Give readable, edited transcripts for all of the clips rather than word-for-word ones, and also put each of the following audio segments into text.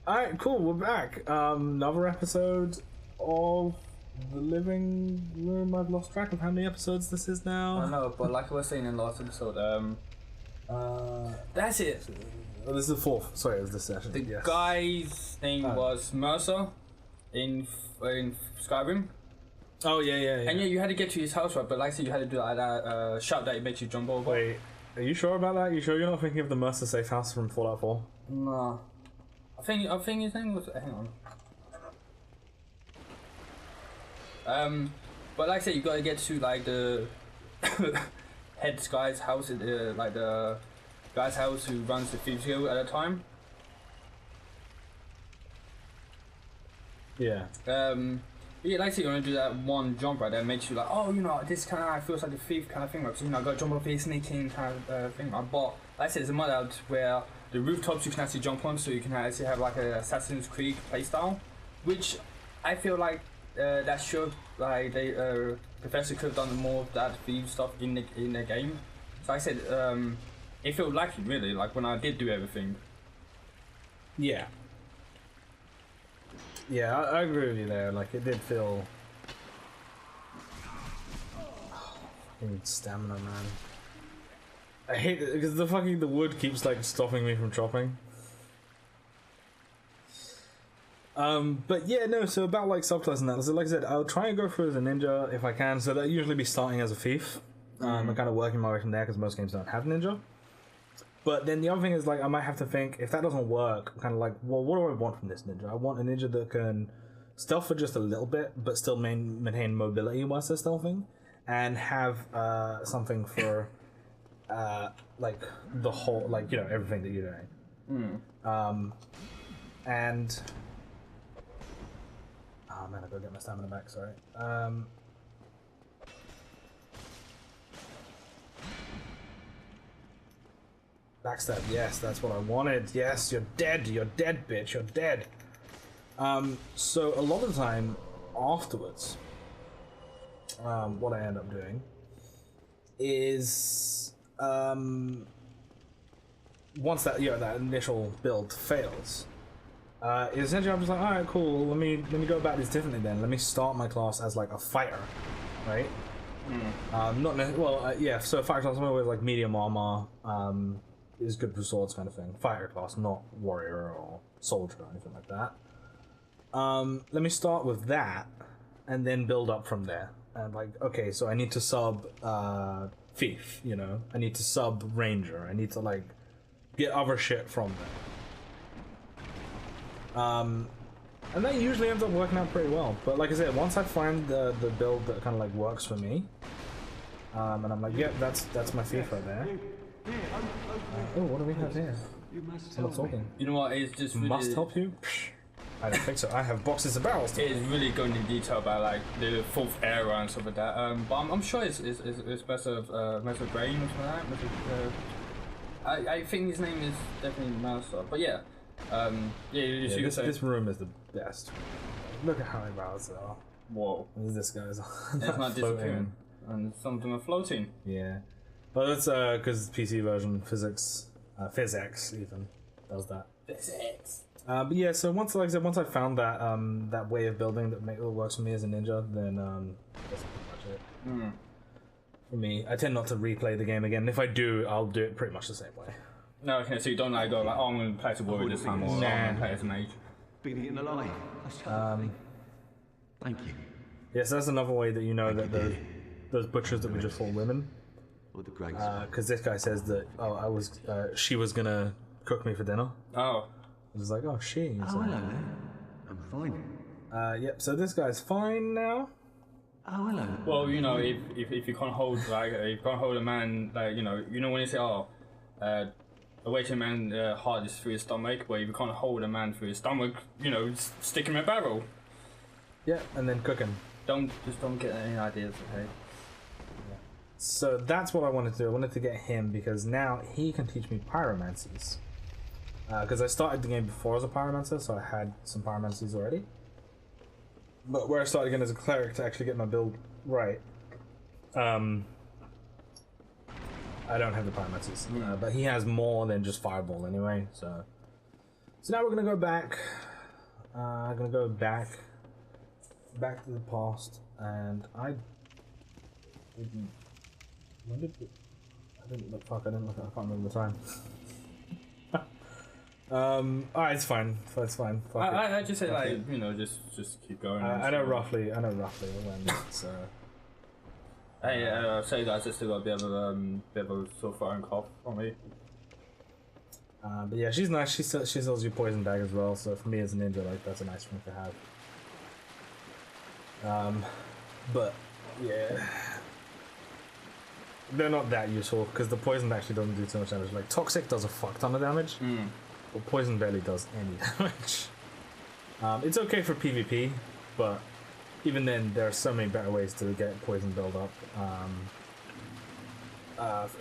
Alright, cool, we're back. Another episode of The Living Room. I've lost track of how many episodes this is now. I know, but like I was saying in the last episode, that's it. Oh, this is the fourth. Sorry, it was this session. The yes. guy's name was Mercer in Skyrim. Oh, yeah. And yeah, you had to get to his house, right? But like I said, you had to do that shout that makes you jump over. Wait, are you sure about that? You sure you're not thinking of the Mercer safe house from Fallout 4? No. I think his name was. Hang on. But like I said, you gotta get to like the head guy's house, like the guy's house who runs the Thieves Guild at a time. Yeah. Yeah, like I said, you want to do that one jump right there, makes you like, oh, you know, this kind of feels like a thief kind of thing, like, so, you know, I got to jump off here, sneak in kind of thing. But like I said, there's a mod out where the rooftops you can actually jump on, so you can actually have like a Assassin's Creed playstyle, which I feel like that should, like, Professor could have done more of that thief stuff in the game. So like I said, it felt like it really, like when I did do everything. Yeah. Yeah, I agree with you there. Like, it did feel... fucking stamina, man. I hate it because the wood keeps like stopping me from chopping. But yeah, no, so about like subclass and that, so like I said, I'll try and go through as a ninja if I can, so that usually be starting as a thief. I'm kind of working my way from there because most games don't have ninja. But then the other thing is, like, I might have to think, if that doesn't work, I'm kind of like, well, what do I want from this ninja? I want a ninja that can stealth for just a little bit, but still maintain mobility whilst they're stealthing, and have something for, like, the whole, like, you know, everything that you're doing. And... oh man, I gotta get my stamina back, sorry. Backstab, yes, that's what I wanted. Yes, you're dead, bitch, you're dead. So a lot of the time afterwards, what I end up doing is, once that, you know, that initial build fails, essentially I'm just like, alright, cool, let me go about this differently then. Let me start my class as like a fighter, right? Yeah, so fighter class, I'm always like medium armor, is good for swords kind of thing. Fighter class, not warrior or soldier or anything like that. Let me start with that and then build up from there. And like, okay, so I need to sub thief, you know? I need to sub ranger. I need to like get other shit from there. And that usually ends up working out pretty well. But like I said, once I find the build that kind of like works for me, and I'm like, yep, that's my thief right there. Oh, what do we have here? Someone talking. You know what? It's just really, must help you. I don't think so. I have boxes of barrels. It is really going into detail about like the fourth era and stuff like that. But I'm sure it's Messer Brain or something like that. I think his name is definitely Mercer. But yeah, this room is the best. Look at how many barrels there are. Whoa! This guy's it's not disappearing, and some of them are floating. Yeah. Well, that's because PC version physics even does that. Physics. But yeah, so once, like I said, once I found that that way of building that works for me as a ninja, then that's pretty much it. For me, I tend not to replay the game again. If I do, I'll do it pretty much the same way. No, okay, so you don't like go like, oh, I'm going to play as a warrior this time, or I'm going to play as a mage. Been eaten alive. Thank you. Yes, that's another way that you know that those butchers that we just fought women. Because this guy says that she was gonna cook me for dinner. Oh. I was like, oh, she. Hello there. I'm fine. Yep. So this guy's fine now. Oh, hello. Well, you know, if you can't hold like if you can't hold a man, like you know when you say a way to a man heart is through his stomach, well, if you can't hold a man through his stomach, you know, stick him in a barrel. Yeah, and then cook him. Don't get any ideas, okay? So that's what I wanted to do. I wanted to get him because now he can teach me pyromancies. Because I started the game before as a pyromancer, so I had some pyromancies already. But where I started again as a cleric to actually get my build right, I don't have the pyromancies. But he has more than just fireball anyway, so So now we're gonna go back. Gonna go back to the past, and I didn't. When did I didn't look? Fuck! I didn't look. I can't remember the time. Alright, it's fine. It's fine. Fuck it. I just say like just keep going. I know roughly when it's. Hey, sorry guys, I still got a bit of a sore throat and cough on me. But yeah, she's nice. She sells you poison bag as well. So for me as a ninja, like that's a nice thing to have. But yeah, they're not that useful because the poison actually doesn't do too much damage. Like toxic does a fuck ton of damage, but poison barely does any damage. It's okay for PvP, but even then, there are so many better ways to get poison build up.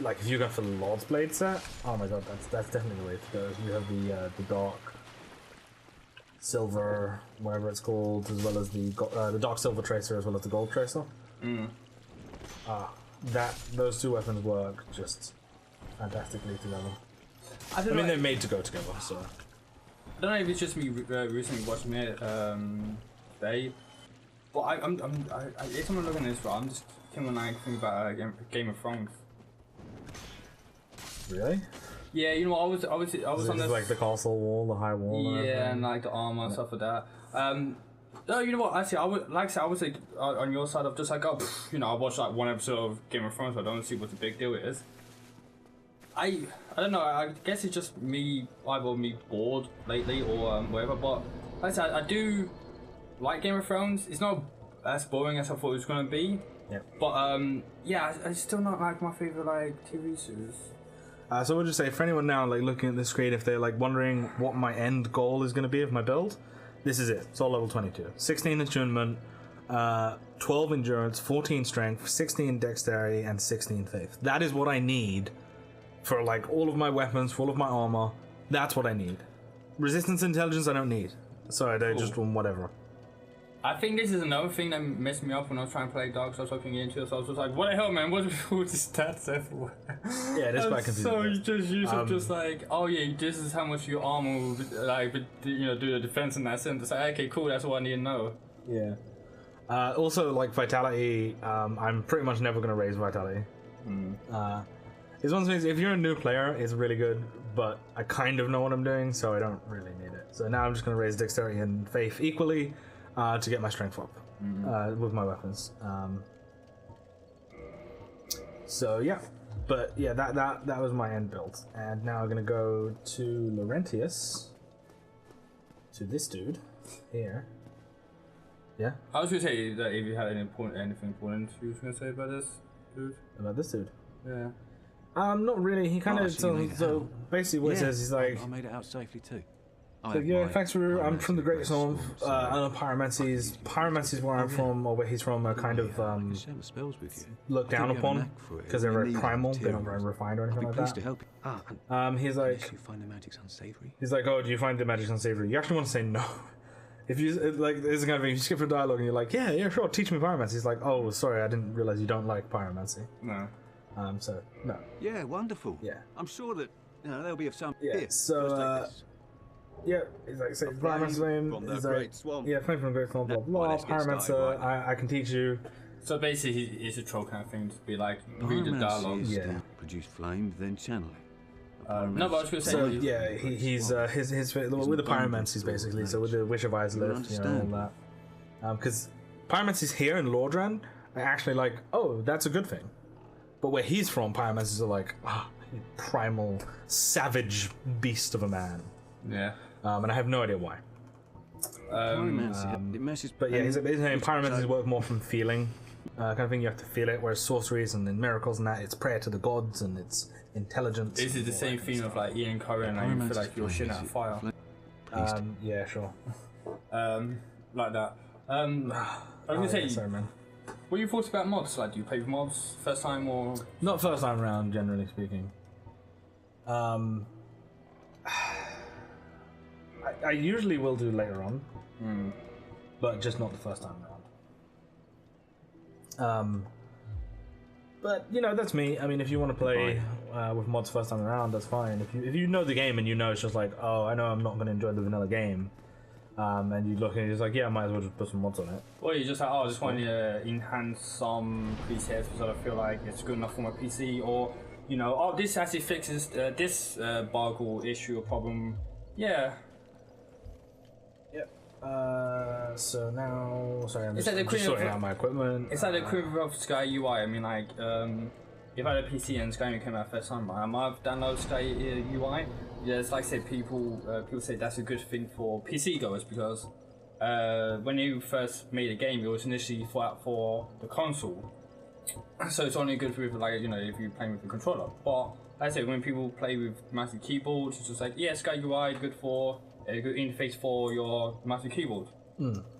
Like if you go for the Lord's Blade set, oh my god, that's definitely the way to go. You have the dark silver, whatever it's called, as well as the dark silver tracer, as well as the gold tracer. Those two weapons work just fantastically together. I mean, they're made to go together. So I don't know if it's just me recently watching it today, but I'm every time I'm looking at this, I'm just thinking about Game of Thrones. Really? Yeah, you know what, I was on this like the castle wall, the high wall. Yeah, and like the armor and stuff like that. No, you know what? Actually, I was like on your side of just like, oh, I watched like one episode of Game of Thrones, but I don't see what the big deal is. I don't know. I guess it's just either me bored lately or whatever. But like I said, I do like Game of Thrones. It's not as boring as I thought it was gonna be. Yeah. But yeah, it's still not like my favorite like TV series. So we'll just say for anyone now like looking at the screen, if they're like wondering what my end goal is going to be of my build, this is it. It's all level 22. 16 attunement, 12 endurance, 14 strength, 16 dexterity, and 16 faith. That is what I need for like all of my weapons, for all of my armor. That's what I need. Resistance intelligence I don't need. So they just want whatever. I think this is another thing that messed me up when I was trying to play Dark Souls fucking into it. So I was just like, what the hell, man? What's with these stats everywhere? Yeah, it is quite confusing. So you just use it just like, oh yeah, this is how much your armor will like, do the defense in that sense. It's like, okay, cool, that's all I need to know. Yeah. Also, like vitality, I'm pretty much never going to raise vitality. It's one of those things, if you're a new player, it's really good, but I kind of know what I'm doing, so I don't really need it. So now I'm just going to raise dexterity and faith equally. To get my strength up with my weapons. So yeah, but yeah, that was my end build, and now I'm gonna go to Laurentius, to this dude here. Yeah. I was gonna say that if you had anything important you was gonna say about this dude. About this dude. Yeah. Not really. He kind of so basically what he says, he's like, I made it out safely too. So yeah, thanks for. I'm from the Great Swamp. I know Pyromancy's. Pyromancy's where I'm from, or where he's from, are kind of looked down upon because they're very primal. They're not very refined or anything like that. He's like, he's like, oh, do you find the magic's unsavory? You actually want to say no. If you like, there's a kind of thing. You skip for dialogue and you're like, yeah, sure, teach me pyromancy. He's like, oh, sorry, I didn't realize you don't like pyromancy. No. So no. Yeah, wonderful. Yeah. I'm sure that there'll be of some. Yeah. So. Yeah, he's like, say, Pyromancer's name. He's like, yeah, coming from the Great Swamp, blah blah. Pyromancer, I can teach you. So basically, it's a troll kind of thing to be like, read the dialogue. Yeah. Produce flame, then channel it. No, but I was going to say. So yeah, he's his with the pyromancies basically. So with the Wish of Eyes lift, all that. Because pyromancies here in Lordran are actually like, oh, that's a good thing. But where he's from, pyromancies are like, primal, savage beast of a man. Yeah. And I have no idea why. But yeah, he's saying pyromancies work more from feeling, kind of thing. You have to feel it. Whereas sorceries and then miracles and that, it's prayer to the gods and it's intelligence. This is the same theme of like Ian Curry and like, you feel like you're shitting out of fire. Yeah, sure. Like that. I was gonna say, sorry, man. What are your thoughts about mobs? Like, do you play with mobs first time or? Not first time around, generally speaking. I usually will do later on, but just not the first time around. But that's me. I mean, if you want to play with mods first time around, that's fine. If you know the game and you know it's just like, oh, I know I'm not going to enjoy the vanilla game, and you look and you're just like, yeah, I might as well just put some mods on it. Or you just like, oh, I just want to enhance some presets because I feel like it's good enough for my PC, or you know, oh, this actually fixes this bug or issue or problem. Yeah. Yep. So now, sorry, I'm It's just, like I'm just sorting out my equipment. It's like the equivalent of Sky UI. I mean, like, if I had a PC and Skyrim came out first time, I might have downloaded Sky UI. Yeah, it's like I said, people say that's a good thing for PC goers because when you first made a game, it was initially thought out for the console. So it's only good for like, you know, if you're playing with a controller. But like I say, when people play with mouse and keyboard, it's just like, yeah, Sky UI good for a good interface for your mouse and keyboard.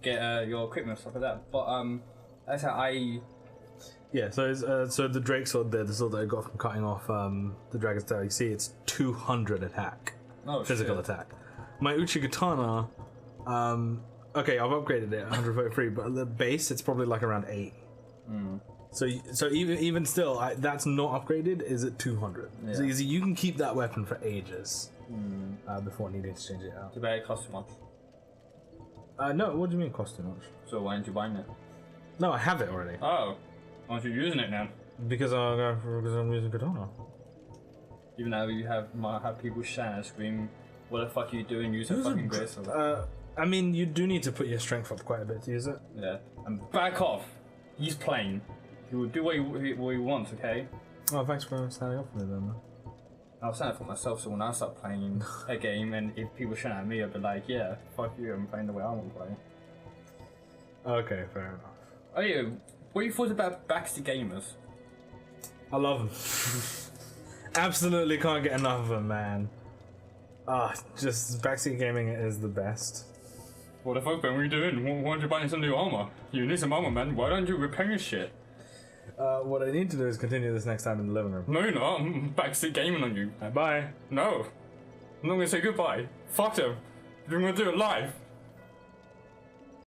Get your equipment and stuff like that. But that's how Yeah, so it's, so the Drake sword there, the sword that I got from cutting off the Dragon's Tail, you see it's 200 attack. Oh, physical shit. attack. My Uchi Katana, okay, I've upgraded it 133, but the base it's probably like around 8. So even still, that's not upgraded. Is at 200? Yeah. So you can keep that weapon for ages before needing to change it out. Too bad it costs too much. No, what do you mean cost too much? So why aren't you buying it? No, I have it already. Oh, why aren't you using it now? Because I'm using Katana. Even though you might have people shout and scream, "What the fuck are you doing? Use a fucking grace." I mean, you do need to put your strength up quite a bit to use it. Yeah, and back off. He's playing. He will do what he wants. Okay. Oh, thanks for standing up for me then. I'll stand up for myself, so when I start playing a game, and if people shout at me, I'll be like, "Yeah, fuck you. I'm playing the way I want to play." Okay, fair enough. Oh yeah, what do you thought about Backseat Gamers? I love them. Absolutely can't get enough of them, man. Just backseat gaming is the best. What the fuck, Ben? What are you doing? Why aren't you buying some new armor? You need some armor, man. Why don't you repair your shit? What I need to do is continue this next time in the living room. No, you're not. I'm backseat gaming on you. Bye. No. I'm not gonna say goodbye. Fuck them. We're gonna do it live.